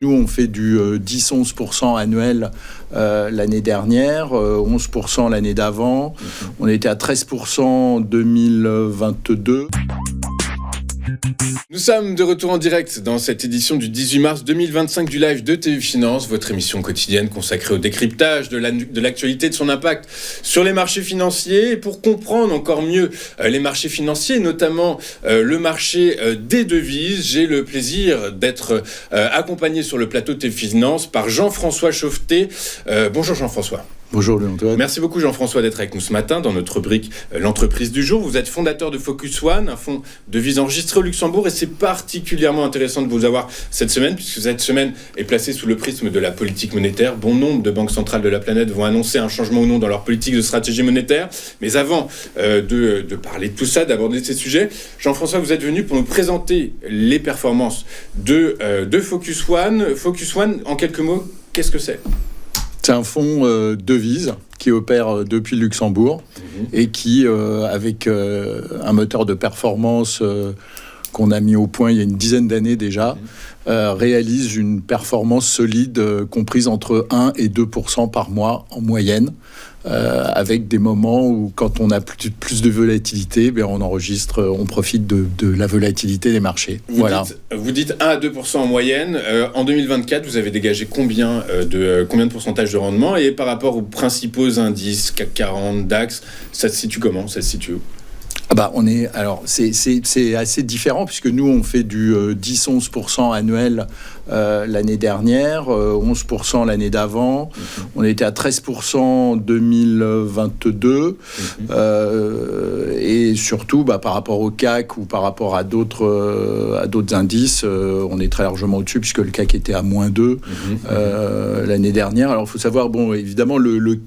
Nous, on fait du 10-11% annuel l'année dernière, 11% l'année d'avant. On était à 13% en 2022. Nous sommes de retour en direct dans cette édition du 18 mars 2025 du live de TU Finance, votre émission quotidienne consacrée au décryptage de l'actualité, de son impact sur les marchés financiers. Et pour comprendre encore mieux les marchés financiers, notamment le marché des devises, j'ai le plaisir d'être accompagné sur le plateau de TU Finance par Jean-François Chauveté. Bonjour Jean-François. Bonjour Louis-Antoine. Merci beaucoup Jean-François d'être avec nous ce matin dans notre rubrique L'entreprise du jour. Vous êtes fondateur de Focus One, un fonds de devises enregistré au Luxembourg, et c'est particulièrement intéressant de vous avoir cette semaine puisque cette semaine est placée sous le prisme de la politique monétaire. Bon nombre de banques centrales de la planète vont annoncer un changement ou non dans leur politique de stratégie monétaire. Mais avant de parler de tout ça, d'aborder ces sujets, Jean-François, vous êtes venu pour nous présenter les performances de Focus One. Focus One, en quelques mots, qu'est-ce que c'est ? C'est un fonds devises qui opère depuis le Luxembourg et qui, avec un moteur de performance qu'on a mis au point il y a une dizaine d'années déjà, réalise une performance solide comprise entre 1 et 2% par mois en moyenne, avec des moments où quand on a plus de volatilité, on profite de la volatilité des marchés. Vous dites 1 à 2% en moyenne. En 2024, vous avez dégagé combien de pourcentage de rendement, et par rapport aux principaux indices, CAC 40, DAX, ça se situe comment ? Ça se situe où ? C'est assez différent puisque nous on fait du 10-11% annuel l'année dernière, 11% l'année d'avant. On était à 13% en 2022 et surtout par rapport au CAC ou par rapport à d'autres indices, on est très largement au-dessus puisque le CAC était à -2 l'année dernière. Alors il faut savoir, évidemment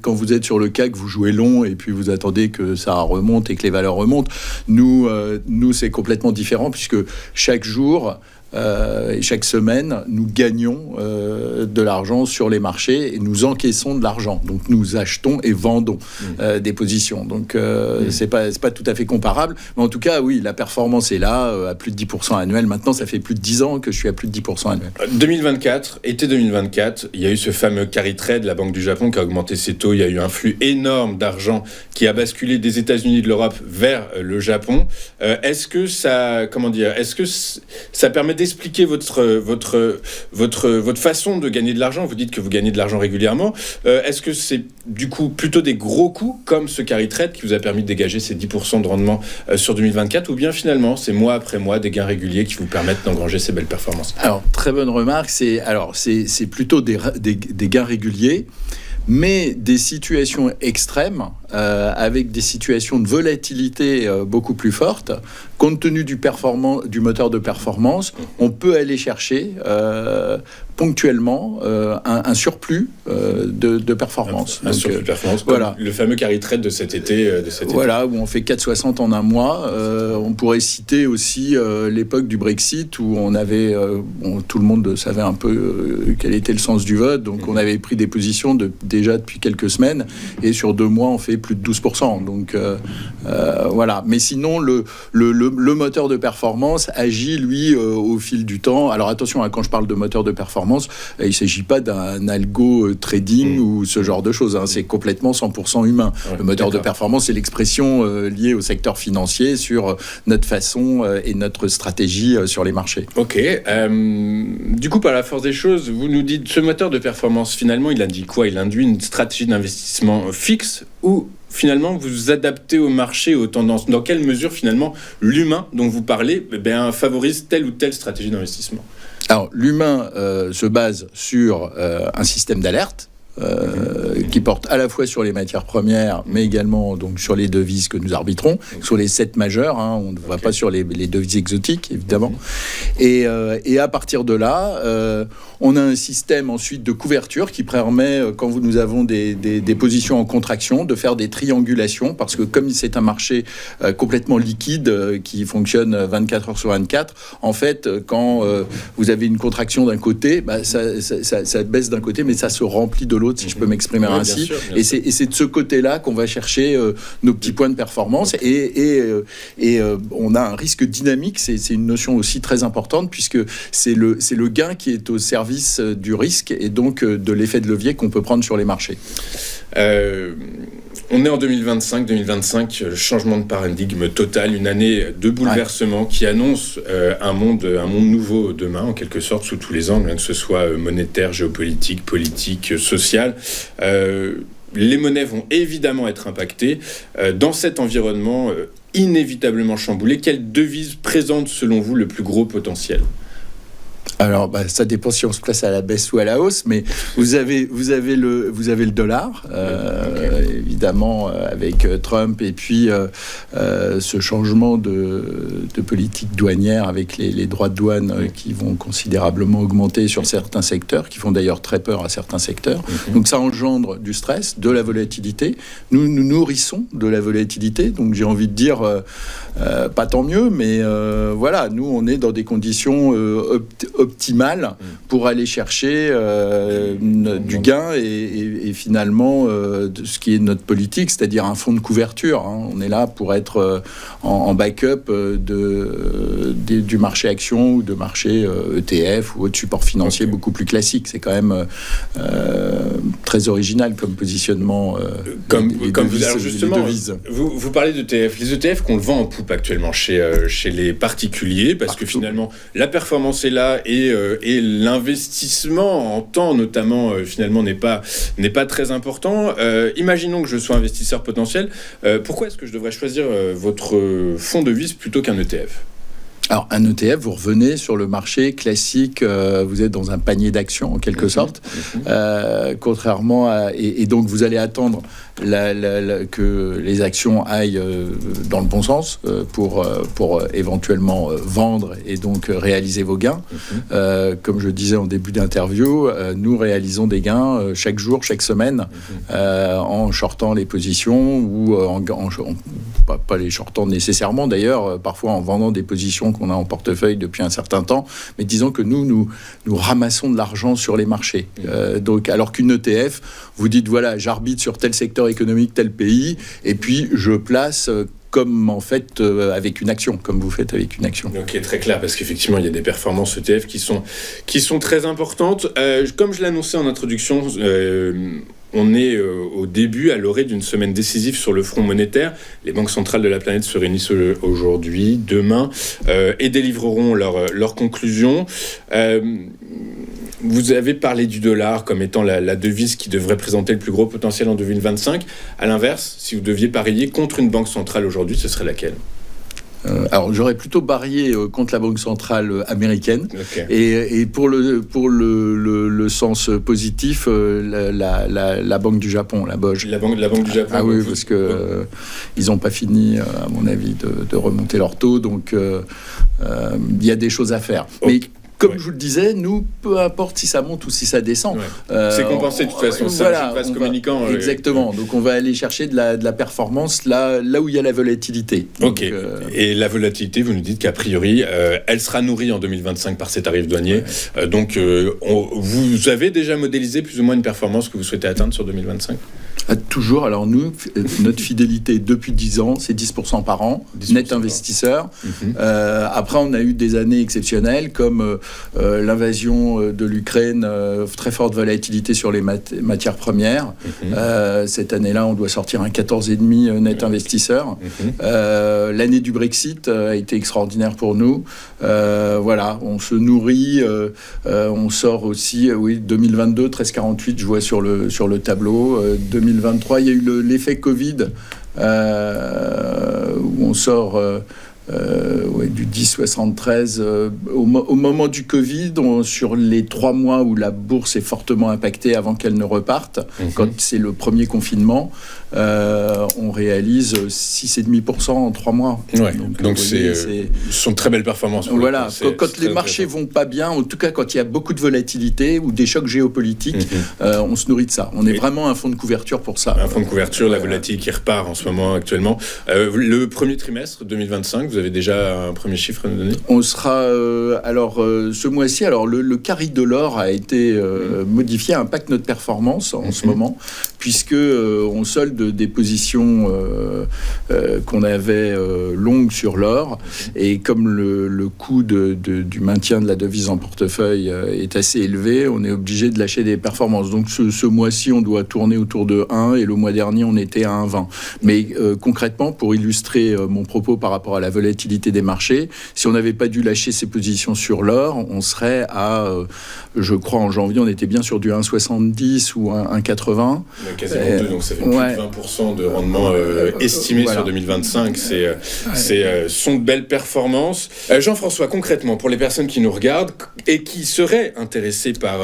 quand vous êtes sur le CAC, vous jouez long et puis vous attendez que ça remonte et que les valeurs remontent. Nous, c'est complètement différent puisque chaque jour et chaque semaine, nous gagnons de l'argent sur les marchés et nous encaissons de l'argent. Donc, nous achetons et vendons des positions. Donc, c'est pas tout à fait comparable. Mais en tout cas, oui, la performance est là, à plus de 10% annuel. Maintenant, ça fait plus de 10 ans que je suis à plus de 10% annuel. Été 2024, il y a eu ce fameux carry trade, la Banque du Japon qui a augmenté ses taux. Il y a eu un flux énorme d'argent qui a basculé des États-Unis, de l'Europe vers le Japon. Est-ce que ça permet d'expliquer votre façon de gagner de l'argent? Vous dites que vous gagnez de l'argent régulièrement. Est-ce que c'est du coup plutôt des gros coups comme ce carry trade qui vous a permis de dégager ces 10% de rendement sur 2024, ou bien finalement c'est mois après mois des gains réguliers qui vous permettent d'engranger ces belles performances? Alors, très bonne remarque. C'est plutôt des gains réguliers, mais des situations extrêmes, avec des situations de volatilité beaucoup plus fortes. Compte tenu du moteur de performance, on peut aller chercher ponctuellement un surplus de performance. Un surplus de performance, comme le fameux carry trade de cet été. Où on fait 4,60 en un mois. On pourrait citer aussi l'époque du Brexit où on avait, tout le monde savait un peu quel était le sens du vote, donc on avait pris des positions déjà depuis quelques semaines, et sur 2 mois on fait plus de 12%. Donc voilà. Mais sinon le moteur de performance agit lui au fil du temps. Alors attention, quand je parle de moteur de performance, il ne s'agit pas d'un algo trading ou ce genre de choses. C'est complètement 100% humain. Le moteur de performance, c'est l'expression liée au secteur financier sur notre façon et notre stratégie sur les marchés. Ok. Du coup, par la force des choses, vous nous dites, ce moteur de performance, finalement, il induit quoi? Il induit une stratégie d'investissement fixe, ou finalement vous vous adaptez au marché, aux tendances? Dans quelle mesure finalement l'humain dont vous parlez favorise telle ou telle stratégie d'investissement? Alors, l'humain se base sur un système d'alerte qui porte à la fois sur les matières premières, mais également donc sur les devises que nous arbitrons, sur les 7 majeures. On ne va pas sur les devises exotiques, évidemment. Et à partir de là, on a un système ensuite de couverture qui permet, quand nous avons des positions en contraction, de faire des triangulations, parce que comme c'est un marché complètement liquide qui fonctionne 24 heures sur 24, en fait, quand vous avez une contraction d'un côté, ça baisse d'un côté, mais ça se remplit de l'autre, si je peux m'exprimer ainsi. Bien sûr. Et c'est de ce côté-là qu'on va chercher nos petits points de performance. Et on a un risque dynamique. C'est une notion aussi très importante, puisque c'est le gain qui est au service service du risque et donc de l'effet de levier qu'on peut prendre sur les marchés. On est en 2025, changement de paradigme total, une année de bouleversement qui annonce un monde nouveau demain, en quelque sorte, sous tous les angles, que ce soit monétaire, géopolitique, politique, social. Les monnaies vont évidemment être impactées. Dans cet environnement inévitablement chamboulé, quelle devise présente, selon vous, le plus gros potentiel ? Alors, ça dépend si on se place à la baisse ou à la hausse, mais vous avez le dollar, évidemment, avec Trump, et puis ce changement de politique douanière avec les droits de douane qui vont considérablement augmenter sur certains secteurs, qui font d'ailleurs très peur à certains secteurs. Donc ça engendre du stress, de la volatilité. Nous nourrissons de la volatilité, donc j'ai envie de dire, pas tant mieux, mais voilà, nous on est dans des conditions optimale pour aller chercher du gain et finalement ce qui est notre politique, c'est-à-dire un fonds de couverture. On est là pour être en backup du marché action ou de marché ETF ou autre support financier beaucoup plus classique. C'est quand même très original comme positionnement. Alors justement, vous parlez d'ETF. Les ETF qu'on le vend en poupe actuellement chez les particuliers, parce que finalement la performance est là et l'investissement en temps notamment finalement n'est pas très important. Imaginons que je sois investisseur potentiel. Pourquoi est-ce que je devrais choisir votre fonds de devise plutôt qu'un ETF ? Alors, un ETF, vous revenez sur le marché classique, vous êtes dans un panier d'actions en quelque sorte, contrairement à... Et donc, vous allez attendre que les actions aillent dans le bon sens pour éventuellement vendre et donc réaliser vos gains. Comme je disais en début d'interview, nous réalisons des gains chaque jour, chaque semaine, en shortant les positions ou pas les shortant nécessairement d'ailleurs, parfois en vendant des positions qu'on a en portefeuille depuis un certain temps, mais disons que nous ramassons de l'argent sur les marchés. Donc, alors qu'une ETF, vous dites voilà, j'arbitre sur tel secteur économique, tel pays, et puis je place comme en fait avec une action, comme vous faites avec une action. Ok, très clair, parce qu'effectivement il y a des performances ETF qui sont très importantes. Comme je l'annonçais en introduction, on est au début, à l'orée d'une semaine décisive sur le front monétaire. Les banques centrales de la planète se réunissent aujourd'hui, demain, et délivreront leurs conclusions. Vous avez parlé du dollar comme étant la devise qui devrait présenter le plus gros potentiel en 2025. À l'inverse, si vous deviez parier contre une banque centrale aujourd'hui, ce serait laquelle ? Alors j'aurais plutôt parié contre la banque centrale américaine. Okay. Et pour le sens positif, la banque du Japon, la BOJ. La banque du Japon. Ah oui, parce que ils n'ont pas fini, à mon avis, de remonter leur taux. Donc il y a des choses à faire. Okay. Mais comme je vous le disais, nous, peu importe si ça monte ou si ça descend. C'est compensé de toute façon, voilà, c'est un vase communicant. Exactement. Donc on va aller chercher de la performance là où il y a la volatilité. Donc, et la volatilité, vous nous dites qu'a priori, elle sera nourrie en 2025 par ces tarifs douaniers. Donc vous avez déjà modélisé plus ou moins une performance que vous souhaitez atteindre sur 2025 ? Toujours. Alors nous, notre fidélité depuis 10 ans, c'est 10% par an, 10% net investisseur. Après, on a eu des années exceptionnelles comme l'invasion de l'Ukraine, très forte volatilité sur les matières premières. Cette année-là, on doit sortir un 14,5 net investisseur. L'année du Brexit a été extraordinaire pour nous. Voilà, on se nourrit. On sort aussi, 2022, 13,48, je vois sur le tableau. 2023, il y a eu l'effet Covid, où on sort du 10,73. Au moment du Covid, sur les 3 mois où la bourse est fortement impactée avant qu'elle ne reparte, quand c'est le premier confinement, on réalise 6,5% en 3 mois. Ouais, donc ce sont de très belles performances. Voilà, quand les marchés vont pas bien, en tout cas quand il y a beaucoup de volatilité ou des chocs géopolitiques, on se nourrit de ça. On est vraiment un fonds de couverture pour ça. Un fonds de couverture, la volatilité qui repart en ce moment actuellement. Le premier trimestre 2025, vous avez déjà un premier chiffre à nous donner ? On sera, ce mois-ci, le carry de l'or a été modifié, impacte notre performance en ce moment, puisque on solde des positions qu'on avait longues sur l'or, et comme le coût du maintien de la devise en portefeuille est assez élevé, on est obligé de lâcher des performances. Donc ce mois-ci, on doit tourner autour de 1, et le mois dernier, on était à 1,20. Mais concrètement, pour illustrer mon propos par rapport à la volatilité des marchés, si on n'avait pas dû lâcher ses positions sur l'or, on serait à, je crois en janvier, on était bien sur du 1,70 ou 1,80. Quasiment 2, donc ça fait plus de 20% de rendement estimé sur 2025. Sont de belles performances. Jean-François, concrètement, pour les personnes qui nous regardent et qui seraient intéressées par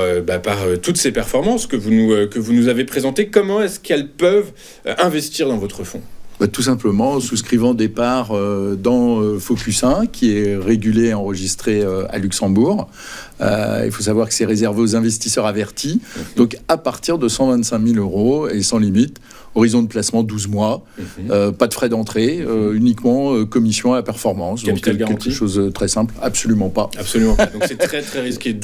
toutes ces performances que vous nous avez présentées, comment est-ce qu'elles peuvent investir dans votre fonds ? Tout simplement en souscrivant des parts dans Focus 1, qui est régulé et enregistré à Luxembourg. Il faut savoir que c'est réservé aux investisseurs avertis. Donc à partir de 125 000 euros et sans limite, horizon de placement 12 mois, pas de frais d'entrée, uniquement commission à la performance. Capital donc garanti. Quelque chose de très simple, absolument pas. Absolument pas. Donc c'est très très risqué.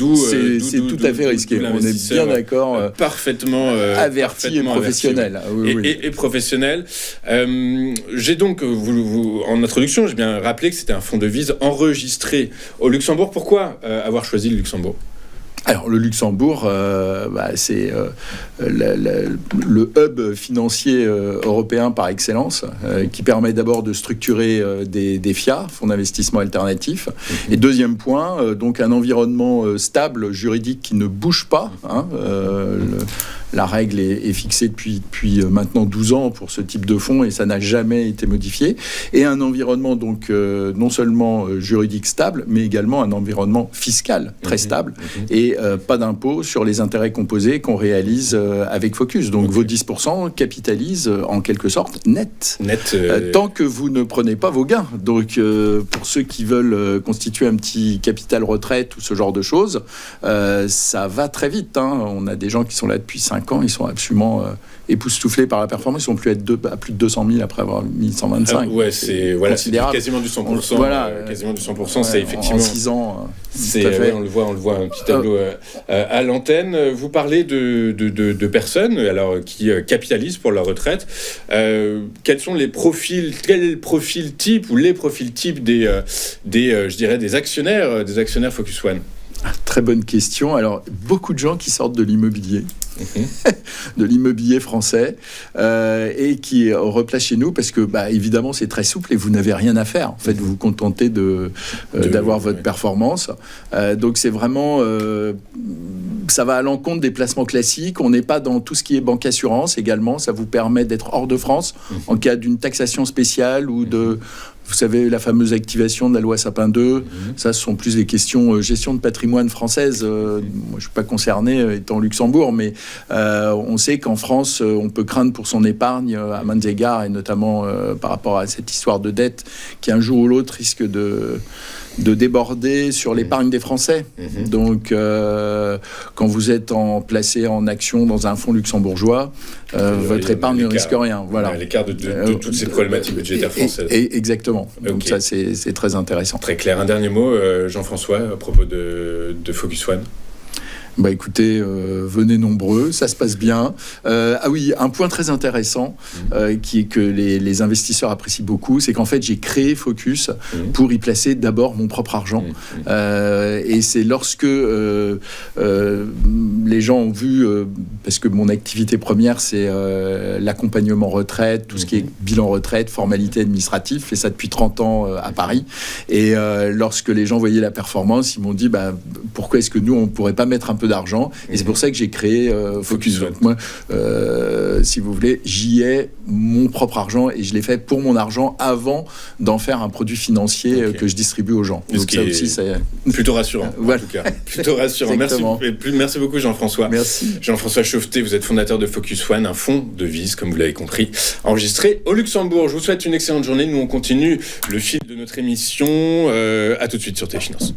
C'est tout à fait risqué. On est bien d'accord. Parfaitement averti et professionnel. Et professionnel. J'ai donc, en introduction, j'ai bien rappelé que c'était un fonds de devise enregistré au Luxembourg. Pourquoi avoir choisi le Luxembourg ? Alors le Luxembourg, c'est le hub financier européen par excellence, qui permet d'abord de structurer des FIA, fonds d'investissement alternatifs. Et deuxième point, donc un environnement stable, juridique, qui ne bouge pas. La règle est fixée depuis maintenant 12 ans pour ce type de fonds, et ça n'a jamais été modifié. Et un environnement donc non seulement juridique stable, mais également un environnement fiscal très stable, et pas d'impôt sur les intérêts composés qu'on réalise avec Focus. Donc vos 10% capitalisent en quelque sorte net. Tant que vous ne prenez pas vos gains. Donc pour ceux qui veulent constituer un petit capital retraite ou ce genre de choses, ça va très vite. On a des gens qui sont là depuis 5 ans, ils sont absolument époustouflés par la performance, ils sont plus à plus de 200 000 après avoir mis 125. C'est quasiment du 100%. Quasiment du 100%, c'est effectivement... En 6 ans... on le voit un petit tableau à l'antenne. Vous parlez de personnes qui capitalisent pour leur retraite. Quels sont les profils, quel est le profil type ou les profils types des actionnaires Focus One? Très bonne question. Alors, beaucoup de gens qui sortent de l'immobilier, de l'immobilier français, et qui replacent chez nous parce que, évidemment, c'est très souple et vous n'avez rien à faire. En fait, vous vous contentez d'avoir votre performance. Donc, c'est vraiment... ça va à l'encontre des placements classiques. On n'est pas dans tout ce qui est banque assurance également. Ça vous permet d'être hors de France en cas d'une taxation spéciale ou de... Vous savez, la fameuse activation de la loi Sapin 2, ça, ce sont plus des questions gestion de patrimoine française. Moi, je ne suis pas concerné étant au Luxembourg, mais on sait qu'en France, on peut craindre pour son épargne à maintes égards, et notamment par rapport à cette histoire de dette qui, un jour ou l'autre, risque de déborder sur l'épargne des Français. Donc, quand vous êtes placé en action dans un fonds luxembourgeois, votre épargne ne risque rien. Voilà. À l'écart de toutes ces problématiques budgétaires françaises. Exactement. Donc ça, c'est très intéressant. Très clair. Un dernier mot, Jean-François, à propos de Focus One. Écoutez, venez nombreux, ça se passe bien. Oui, un point très intéressant que les investisseurs apprécient beaucoup, c'est qu'en fait, j'ai créé Focus pour y placer d'abord mon propre argent. Et c'est lorsque les gens ont vu, parce que mon activité première, c'est l'accompagnement retraite, tout ce qui est bilan retraite, formalité administrative, je fais ça depuis 30 ans à Paris. Et lorsque les gens voyaient la performance, ils m'ont dit, pourquoi est-ce que nous, on ne pourrait pas mettre un peu d'argent, et c'est pour ça que j'ai créé Focus. Donc moi, si vous voulez, j'y ai mon propre argent, et je l'ai fait pour mon argent avant d'en faire un produit financier que je distribue aux gens. Donc ça aussi, c'est plutôt rassurant. En tout cas, plutôt rassurant. Merci beaucoup, Jean-François. Merci. Jean-François Chauveté, vous êtes fondateur de Focus One, un fonds de devise, comme vous l'avez compris, enregistré au Luxembourg. Je vous souhaite une excellente journée. Nous, on continue le fil de notre émission. À tout de suite sur Téléfinance.